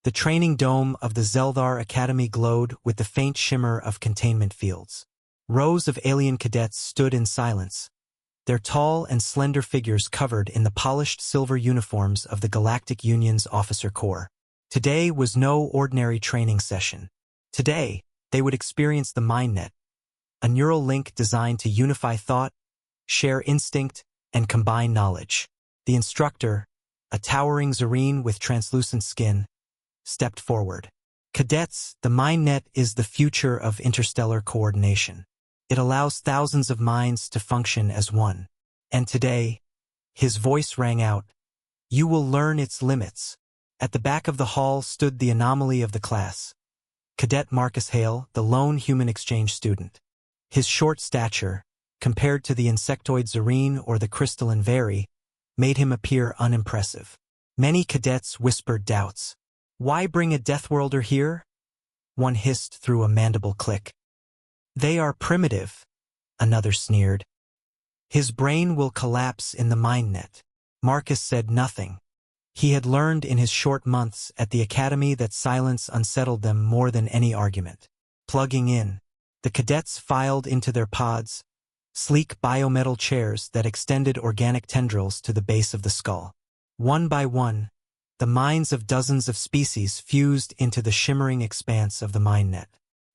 The training dome of the Zeldar Academy glowed with the faint shimmer of containment fields. Rows of alien cadets stood in silence, their tall and slender figures covered in the polished silver uniforms of the Galactic Union's officer corps. Today was no ordinary training session. Today, they would experience the Mindnet, a neural link designed to unify thought, share instinct, and combine knowledge. The instructor, a towering Zareen with translucent skin, stepped forward. Cadets, the Mindnet is the future of interstellar coordination. It allows thousands of minds to function as one. And today, his voice rang out, you will learn its limits. At the back of the hall stood the anomaly of the class. Cadet Marcus Hale, the lone human exchange student. His short stature, compared to the insectoid Zareen or the crystalline Very, made him appear unimpressive. Many cadets whispered doubts. Why bring a Deathworlder here? One hissed through a mandible click. They are primitive, another sneered. His brain will collapse in the Mindnet. Marcus said nothing. He had learned in his short months at the academy that silence unsettled them more than any argument. Plugging in, the cadets filed into their pods, sleek biometal chairs that extended organic tendrils to the base of the skull. One by one, the minds of dozens of species fused into the shimmering expanse of the Mindnet.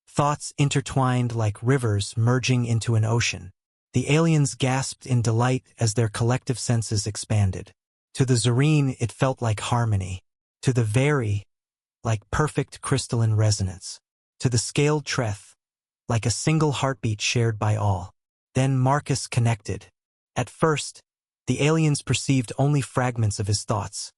Thoughts intertwined like rivers merging into an ocean. The aliens gasped in delight as their collective senses expanded. To the Zareen, it felt like harmony. To the Very, like perfect crystalline resonance. To the scaled Treth, like a single heartbeat shared by all. Then Marcus connected. At first, the aliens perceived only fragments of his thoughts.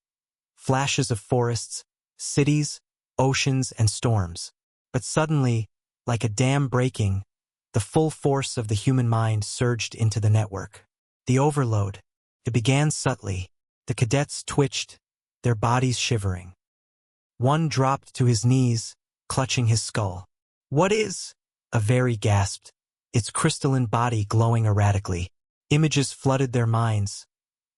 Flashes of forests, cities, oceans, and storms. But suddenly, like a dam breaking, the full force of the human mind surged into the network. The overload. It began subtly. The cadets twitched, their bodies shivering. One dropped to his knees, clutching his skull. What is? A Very gasped, its crystalline body glowing erratically. Images flooded their minds.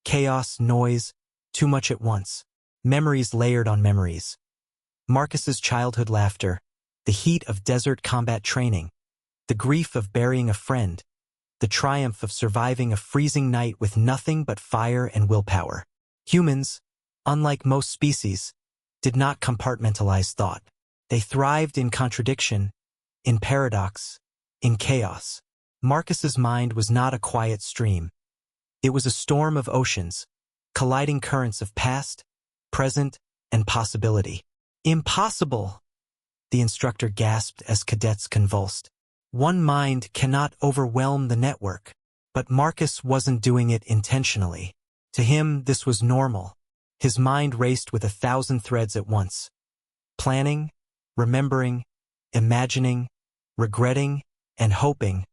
Chaos, noise, too much at once. Memories layered on memories. Marcus's childhood laughter, the heat of desert combat training, the grief of burying a friend, the triumph of surviving a freezing night with nothing but fire and willpower. Humans, unlike most species, did not compartmentalize thought. They thrived in contradiction, in paradox, in chaos. Marcus's mind was not a quiet stream. It was a storm of oceans, colliding currents of past, present, and possibility. Impossible! The instructor gasped as cadets convulsed. One mind cannot overwhelm the network. But Marcus wasn't doing it intentionally. To him, this was normal. His mind raced with 1,000 threads at once. Planning, remembering, imagining, regretting, and hoping,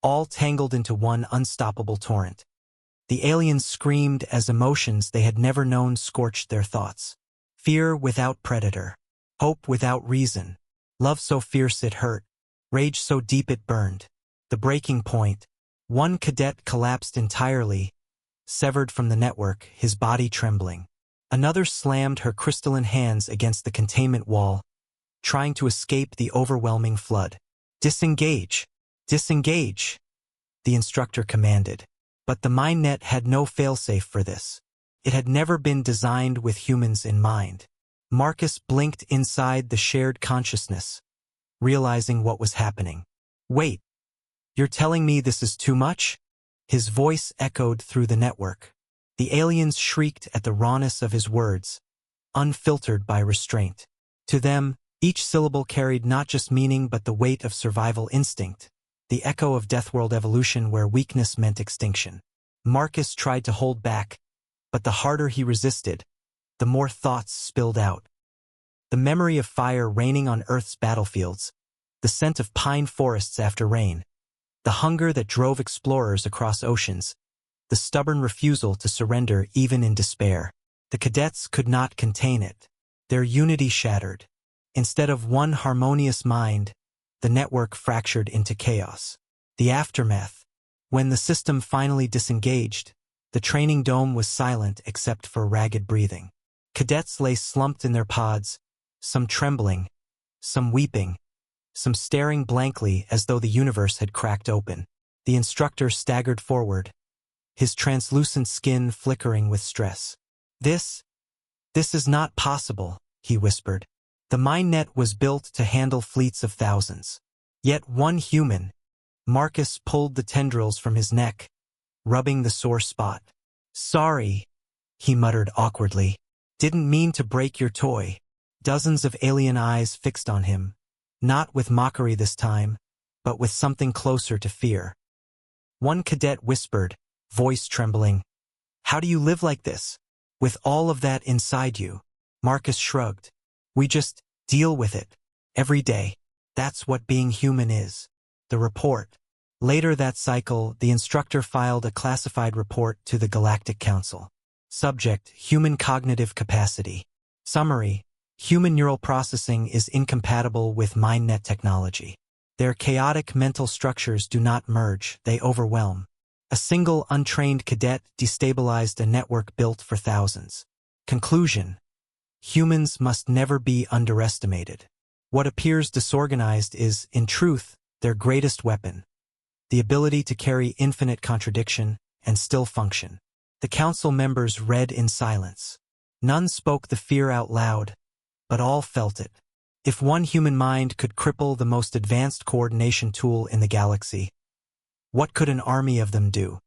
all tangled into one unstoppable torrent. The aliens screamed as emotions they had never known scorched their thoughts. Fear without predator. Hope without reason. Love so fierce it hurt. Rage so deep it burned. The breaking point. One cadet collapsed entirely, severed from the network, his body trembling. Another slammed her crystalline hands against the containment wall, trying to escape the overwhelming flood. Disengage! Disengage! The instructor commanded. But the Mindnet had no failsafe for this. It had never been designed with humans in mind. Marcus blinked inside the shared consciousness, realizing what was happening. Wait, you're telling me this is too much? His voice echoed through the network. The aliens shrieked at the rawness of his words, unfiltered by restraint. To them, each syllable carried not just meaning but the weight of survival instinct, the echo of Deathworld evolution where weakness meant extinction. Marcus tried to hold back, but the harder he resisted, the more thoughts spilled out. The memory of fire raining on Earth's battlefields, the scent of pine forests after rain, the hunger that drove explorers across oceans, the stubborn refusal to surrender even in despair. The cadets could not contain it. Their unity shattered. Instead of one harmonious mind, the network fractured into chaos. The aftermath. When the system finally disengaged, the training dome was silent except for ragged breathing. Cadets lay slumped in their pods, some trembling, some weeping, some staring blankly as though the universe had cracked open. The instructor staggered forward, his translucent skin flickering with stress. This is not possible, he whispered. The Mindnet was built to handle fleets of thousands. Yet one human. Marcus pulled the tendrils from his neck, rubbing the sore spot. Sorry, he muttered awkwardly. Didn't mean to break your toy. Dozens of alien eyes fixed on him, not with mockery this time, but with something closer to fear. One cadet whispered, voice trembling, "How do you live like this? With all of that inside you?" Marcus shrugged. "We just deal with it. Every day. That's what being human is." The report. Later that cycle, the instructor filed a classified report to the Galactic Council. Subject: human cognitive capacity. Summary: human neural processing is incompatible with Mindnet technology. Their chaotic mental structures do not merge, they overwhelm. A single untrained cadet destabilized a network built for thousands. Conclusion: humans must never be underestimated. What appears disorganized is, in truth, their greatest weapon. The ability to carry infinite contradiction and still function. The council members read in silence. None spoke the fear out loud, but all felt it. If one human mind could cripple the most advanced coordination tool in the galaxy, what could an army of them do?